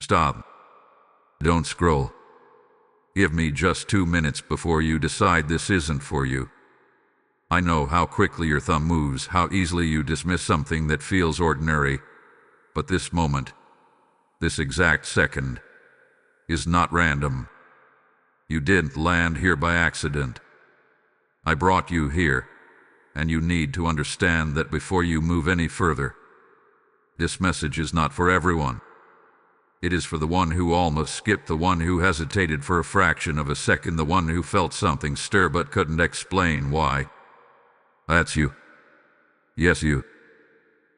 Stop. Don't scroll. Give me just 2 minutes before you decide this isn't for you. I know how quickly your thumb moves, how easily you dismiss something that feels ordinary, but this moment, this exact second, is not random. You didn't land here by accident. I brought you here, and you need to understand that before you move any further. This message is not for everyone. It is for the one who almost skipped, the one who hesitated for a fraction of a second, the one who felt something stir but couldn't explain why. That's you. Yes, you.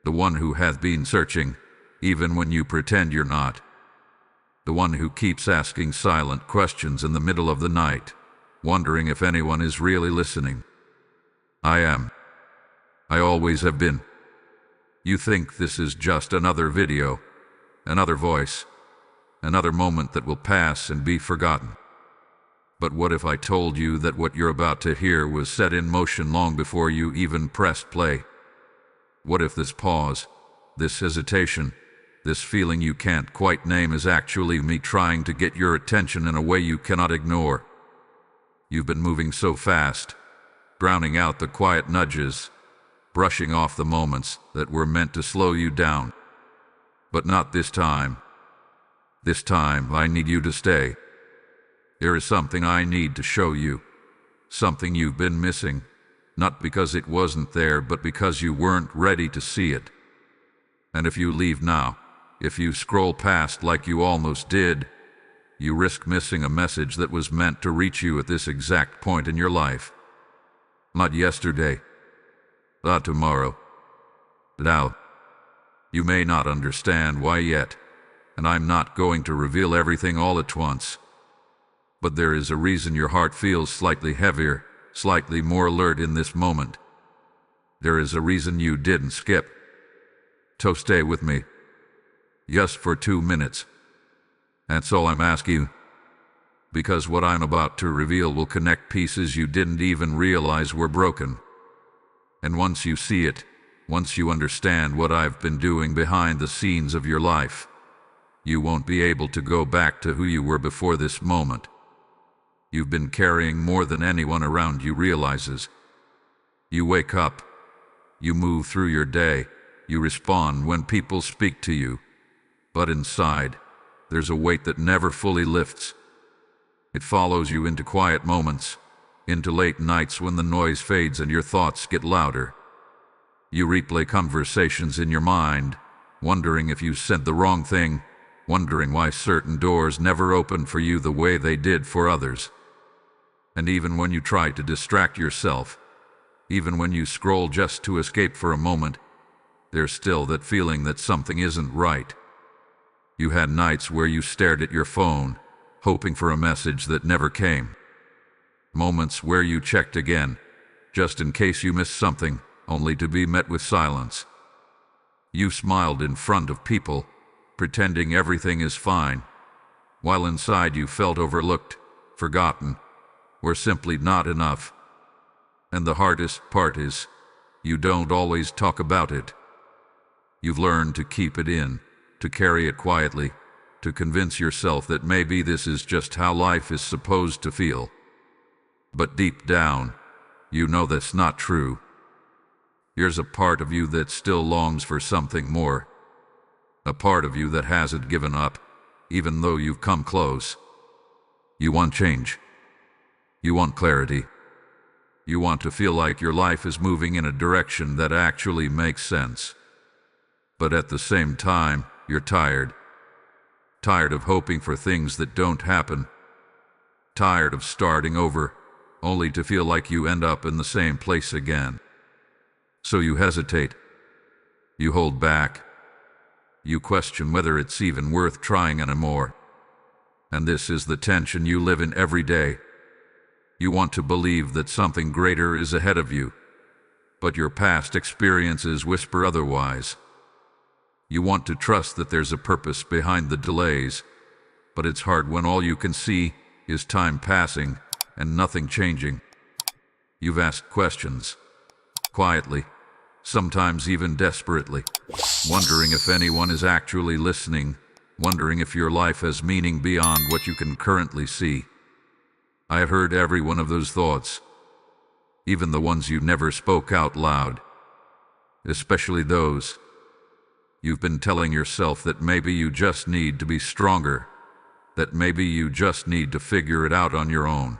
The one who hath been searching, even when you pretend you're not. The one who keeps asking silent questions in the middle of the night, wondering if anyone is really listening. I am. I always have been. You think this is just another video, another voice, another moment that will pass and be forgotten. But what if I told you that what you're about to hear was set in motion long before you even pressed play? What if this pause, this hesitation, this feeling you can't quite name is actually me trying to get your attention in a way you cannot ignore? You've been moving so fast, drowning out the quiet nudges, brushing off the moments that were meant to slow you down. But not this time. This time, I need you to stay. There is something I need to show you. Something you've been missing. Not because it wasn't there, but because you weren't ready to see it. And if you leave now, if you scroll past like you almost did, you risk missing a message that was meant to reach you at this exact point in your life. Not yesterday. Not tomorrow. Now. You may not understand why yet, and I'm not going to reveal everything all at once. But there is a reason your heart feels slightly heavier, slightly more alert in this moment. There is a reason you didn't skip. So stay with me. Just for 2 minutes. That's all I'm asking. Because what I'm about to reveal will connect pieces you didn't even realize were broken. And once you see it, once you understand what I've been doing behind the scenes of your life, you won't be able to go back to who you were before this moment. You've been carrying more than anyone around you realizes. You wake up. You move through your day. You respond when people speak to you. But inside, there's a weight that never fully lifts. It follows you into quiet moments, into late nights when the noise fades and your thoughts get louder. You replay conversations in your mind, wondering if you said the wrong thing, wondering why certain doors never opened for you the way they did for others. And even when you try to distract yourself, even when you scroll just to escape for a moment, there's still that feeling that something isn't right. You had nights where you stared at your phone, hoping for a message that never came. Moments where you checked again, just in case you missed something, only to be met with silence. You smiled in front of people, pretending everything is fine, while inside you felt overlooked, forgotten, or simply not enough. And the hardest part is, you don't always talk about it. You've learned to keep it in, to carry it quietly, to convince yourself that maybe this is just how life is supposed to feel. But deep down, you know that's not true. There's a part of you that still longs for something more. A part of you that hasn't given up, even though you've come close. You want change. You want clarity. You want to feel like your life is moving in a direction that actually makes sense. But at the same time, you're tired. Tired of hoping for things that don't happen. Tired of starting over, only to feel like you end up in the same place again. So you hesitate. You hold back. You question whether it's even worth trying anymore. And this is the tension you live in every day. You want to believe that something greater is ahead of you, but your past experiences whisper otherwise. You want to trust that there's a purpose behind the delays, but it's hard when all you can see is time passing and nothing changing. You've asked questions, quietly, sometimes even desperately, wondering if anyone is actually listening, wondering if your life has meaning beyond what you can currently see. I have heard every one of those thoughts, even the ones you never spoke out loud, especially those. You've been telling yourself that maybe you just need to be stronger, that maybe you just need to figure it out on your own.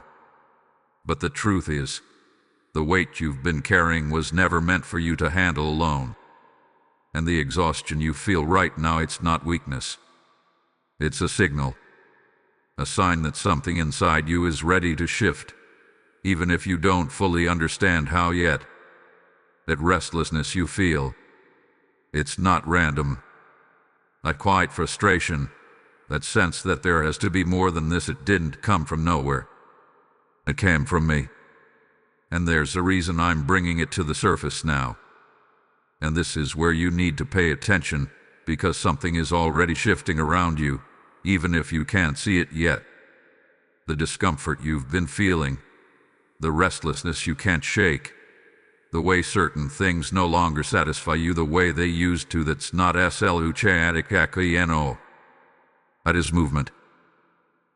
But the truth is, the weight you've been carrying was never meant for you to handle alone. And the exhaustion you feel right now, it's not weakness. It's a signal. A sign that something inside you is ready to shift, even if you don't fully understand how yet. That restlessness you feel, it's not random. That quiet frustration, that sense that there has to be more than this, it didn't come from nowhere. It came from me. And there's a reason I'm bringing it to the surface now. And this is where you need to pay attention, because something is already shifting around you, even if you can't see it yet. The discomfort you've been feeling, the restlessness you can't shake, the way certain things no longer satisfy you the way they used to, that's not sluchadikakino. That is movement.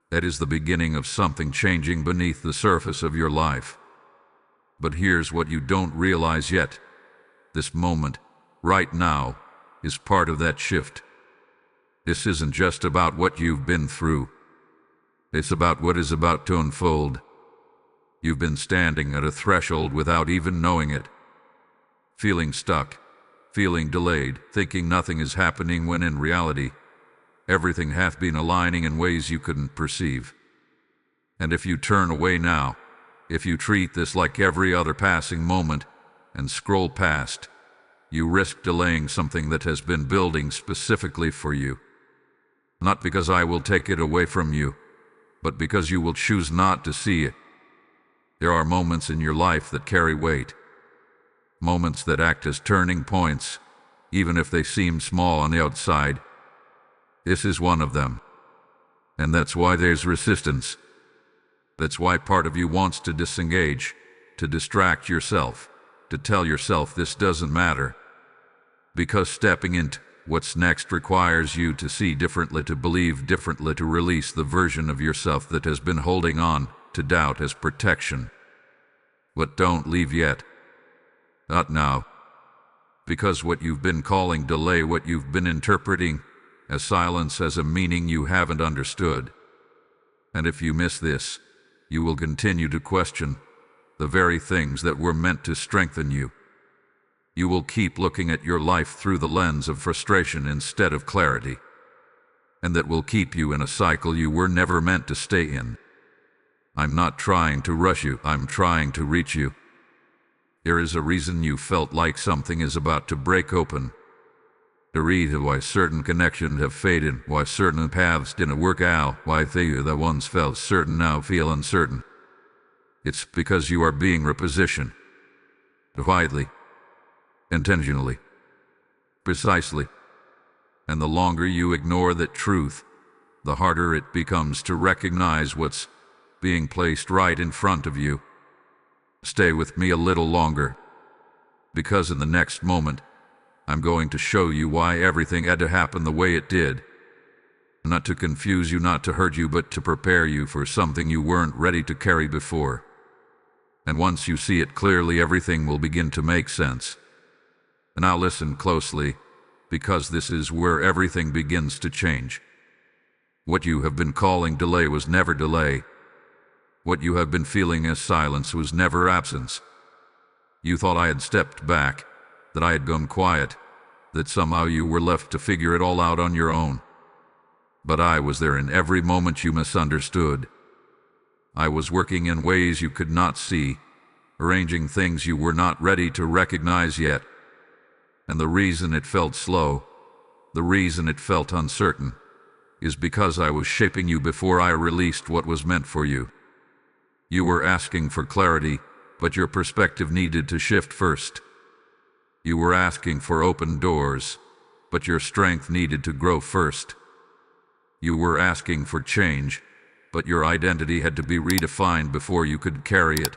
That is the beginning of something changing beneath the surface of your life. But here's what you don't realize yet. This moment, right now, is part of that shift. This isn't just about what you've been through. It's about what is about to unfold. You've been standing at a threshold without even knowing it. Feeling stuck, feeling delayed, thinking nothing is happening when in reality, everything hath been aligning in ways you couldn't perceive. And if you turn away now, if you treat this like every other passing moment and scroll past, you risk delaying something that has been building specifically for you. Not because I will take it away from you, but because you will choose not to see it. There are moments in your life that carry weight. Moments that act as turning points, even if they seem small on the outside. This is one of them. And that's why there's resistance. That's why part of you wants to disengage, to distract yourself, to tell yourself this doesn't matter. Because stepping into what's next requires you to see differently, to believe differently, to release the version of yourself that has been holding on to doubt as protection. But don't leave yet. Not now. Because what you've been calling delay, what you've been interpreting as silence, has a meaning you haven't understood. And if you miss this, you will continue to question the very things that were meant to strengthen you. You will keep looking at your life through the lens of frustration instead of clarity. And that will keep you in a cycle you were never meant to stay in. I'm not trying to rush you, I'm trying to reach you. There is a reason you felt like something is about to break open. The reason why certain connections have faded, why certain paths didn't work out, why they that once felt certain now feel uncertain. It's because you are being repositioned. Widely. Intentionally. Precisely. And the longer you ignore that truth, the harder it becomes to recognize what's being placed right in front of you. Stay with me a little longer, because in the next moment, I'm going to show you why everything had to happen the way it did. Not to confuse you, not to hurt you, but to prepare you for something you weren't ready to carry before. And once you see it clearly, everything will begin to make sense. And now listen closely, because this is where everything begins to change. What you have been calling delay was never delay. What you have been feeling as silence was never absence. You thought I had stepped back, that I had gone quiet, that somehow you were left to figure it all out on your own. But I was there in every moment you misunderstood. I was working in ways you could not see, arranging things you were not ready to recognize yet. And the reason it felt slow, the reason it felt uncertain, is because I was shaping you before I released what was meant for you. You were asking for clarity, but your perspective needed to shift first. You were asking for open doors, but your strength needed to grow first. You were asking for change, but your identity had to be redefined before you could carry it.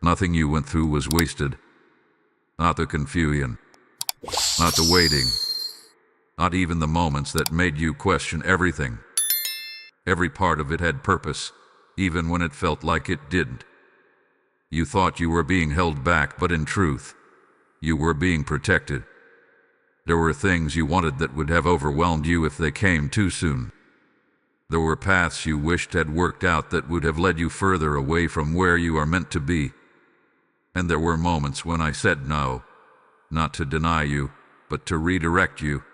Nothing you went through was wasted. Not the confusion, not the waiting, Not even the moments that made you question everything. Every part of it had purpose, even when it felt like it didn't. You thought you were being held back, but in truth, you were being protected. There were things you wanted that would have overwhelmed you if they came too soon. There were paths you wished had worked out that would have led you further away from where you are meant to be. And there were moments when I said no, not to deny you, but to redirect you.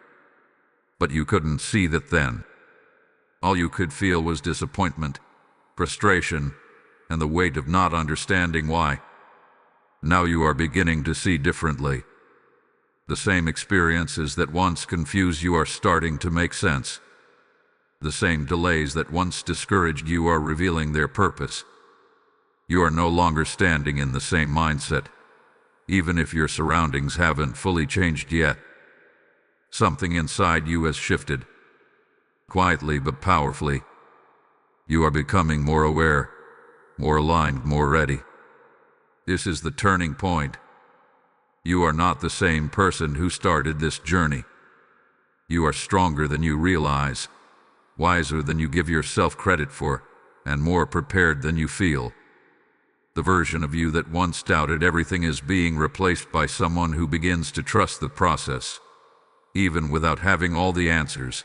But you couldn't see that then. All you could feel was disappointment, frustration, and the weight of not understanding why. Now you are beginning to see differently. The same experiences that once confused you are starting to make sense. The same delays that once discouraged you are revealing their purpose. You are no longer standing in the same mindset, even if your surroundings haven't fully changed yet. Something inside you has shifted, quietly but powerfully. You are becoming more aware, more aligned, more ready. This is the turning point. You are not the same person who started this journey. You are stronger than you realize, wiser than you give yourself credit for, and more prepared than you feel. The version of you that once doubted everything is being replaced by someone who begins to trust the process, even without having all the answers.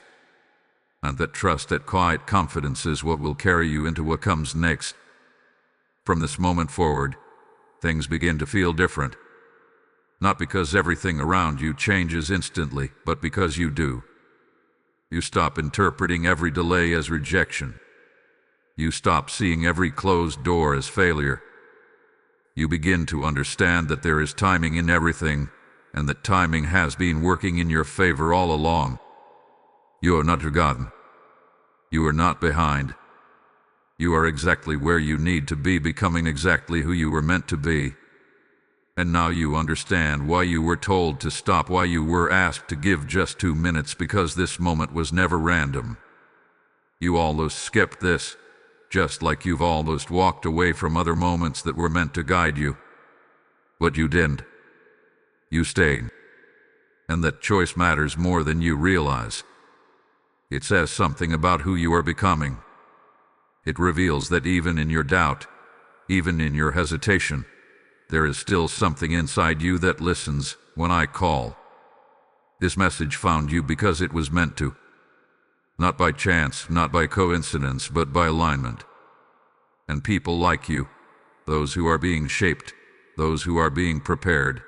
And that trust, that quiet confidence, is what will carry you into what comes next. From this moment forward, things begin to feel different. Not because everything around you changes instantly, but because you do. You stop interpreting every delay as rejection. You stop seeing every closed door as failure. You begin to understand that there is timing in everything, and that timing has been working in your favor all along. You are not forgotten. You are not behind. You are exactly where you need to be, becoming exactly who you were meant to be. And now you understand why you were told to stop, why you were asked to give just 2 minutes, because this moment was never random. You almost skipped this, just like you've almost walked away from other moments that were meant to guide you. But you didn't. You stayed. And that choice matters more than you realize. It says something about who you are becoming. It reveals that even in your doubt, even in your hesitation, there is still something inside you that listens when I call. This message found you because it was meant to. Not by chance, not by coincidence, but by alignment. And people like you, those who are being shaped, those who are being prepared,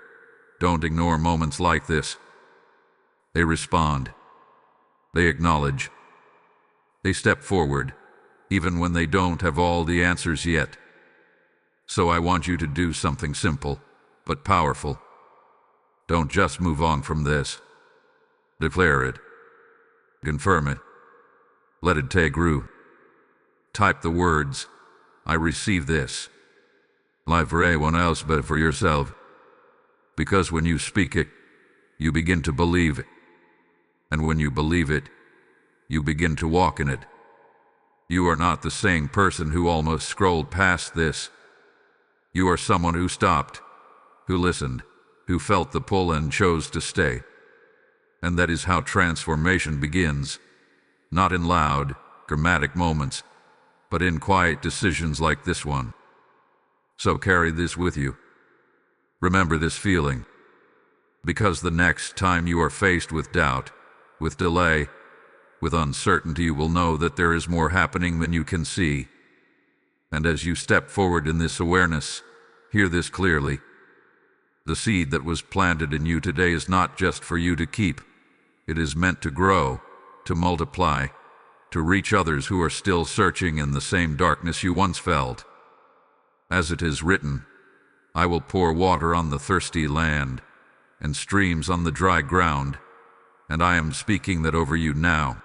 don't ignore moments like this. They respond. They acknowledge. They step forward, even when they don't have all the answers yet. So I want you to do something simple, but powerful. Don't just move on from this. Declare it. Confirm it. Let it take root. Type the words, I receive this. Live for anyone else but for yourself. Because when you speak it, you begin to believe it. And when you believe it, you begin to walk in it. You are not the same person who almost scrolled past this. You are someone who stopped, who listened, who felt the pull and chose to stay. And that is how transformation begins. Not in loud, dramatic moments, but in quiet decisions like this one. So carry this with you. Remember this feeling. Because the next time you are faced with doubt, with delay, with uncertainty, you will know that there is more happening than you can see. And as you step forward in this awareness, hear this clearly. The seed that was planted in you today is not just for you to keep. It is meant to grow, to multiply, to reach others who are still searching in the same darkness you once felt. As it is written, I will pour water on the thirsty land, and streams on the dry ground, and I am speaking that over you now.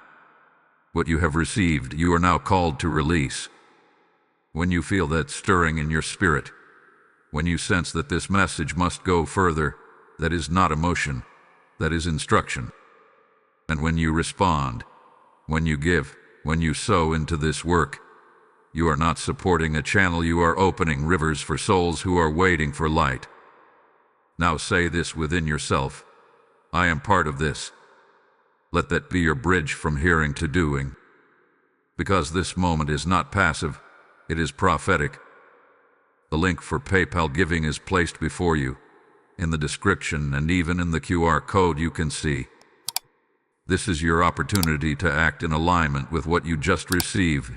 What you have received, you are now called to release. When you feel that stirring in your spirit, when you sense that this message must go further, that is not emotion, that is instruction. And when you respond, when you give, when you sow into this work, you are not supporting a channel, you are opening rivers for souls who are waiting for light. Now say this within yourself, I am part of this. Let that be your bridge from hearing to doing. Because this moment is not passive, it is prophetic. The link for PayPal giving is placed before you, in the description and even in the QR code you can see. This is your opportunity to act in alignment with what you just received.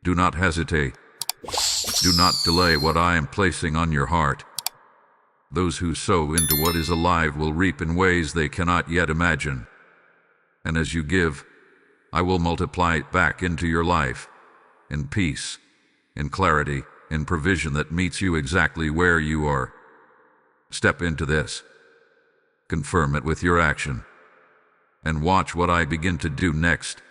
Do not hesitate. Do not delay what I am placing on your heart. Those who sow into what is alive will reap in ways they cannot yet imagine. And as you give, I will multiply it back into your life, in peace, in clarity, in provision that meets you exactly where you are. Step into this. Confirm it with your action. And watch what I begin to do next.